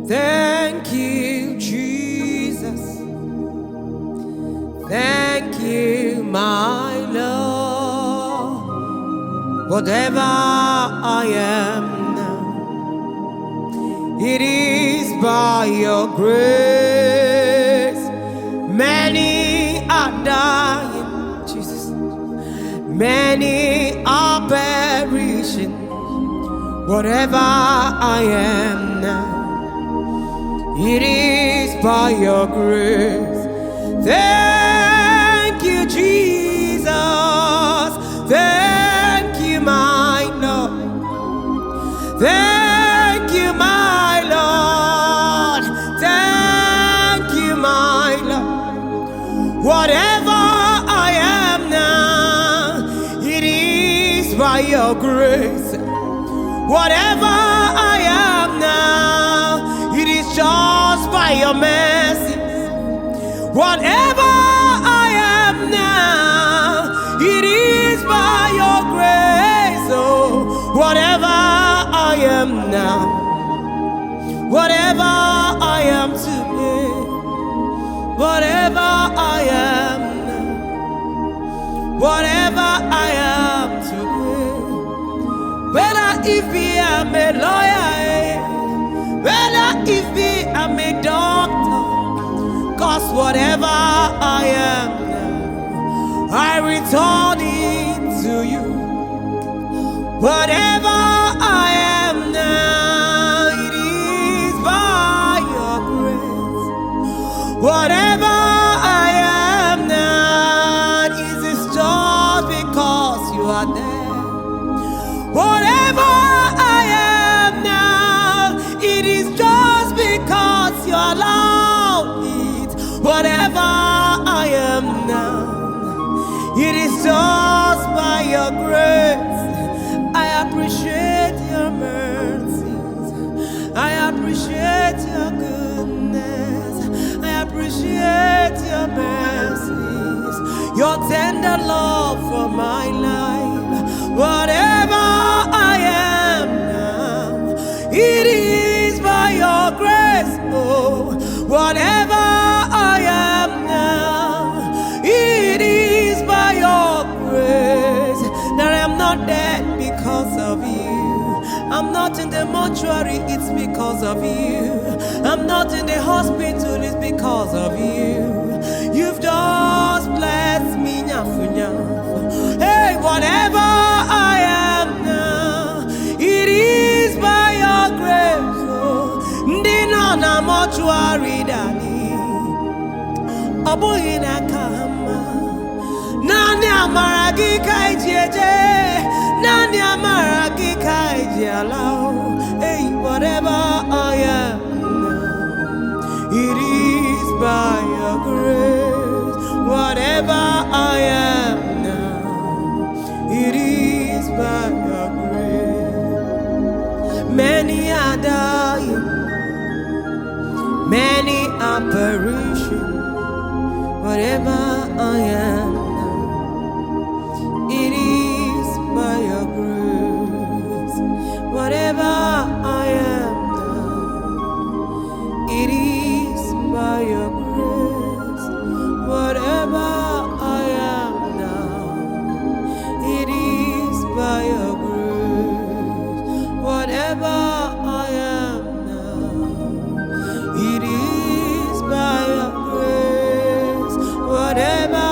Thank you, Jesus. Thank you, my Lord. Whatever I am now, it is by your grace. Many are dying, Jesus. Many are perishing. Whatever I am now, it is by your grace. Thank you, Jesus. Thank you, my Lord. Thank you, my Lord. Thank you, my Lord. Whatever I am now, it is by your grace. Whatever I am now, it is just by your mercy. Whatever I am now, it is by your grace. Oh, whatever I am now, whatever I am today, whatever I am now, whatever I am today, whether if I am a lawyer, whether if I'm a doctor, cause whatever I am now, I return it to you. Whatever I am now, it is by your grace. Whatever I am now, it is just because you are there. Whatever I am now, it is just because you allow it. Whatever I am now, it is just by your grace. I appreciate your mercies. I appreciate your goodness. I appreciate your mercies, your tender love for my life. Whatever I am now, it is by your grace. Oh, whatever I am now, it is by your grace. That I am not dead because of you. I'm not in the mortuary, it's because of you. I'm not in the hospital, it's because of you. You've just blessed me, nyafu nyafu. Hey, whatever I am now, it is by your grace. Oh, ndino na mortuary dani, obuhi na kama. Nani amaragi kai jeje, nani amaragi kai jalao. Hey, whatever I am now, it is by your grace. Whatever I am now, it is by your grace. Many are dying, many are perishing. Whatever I am now, it is by your grace. Whatever I am now, it is by your grace. Whatever I am now, it is by your grace. Whatever I am now, it is by your grace. Whatever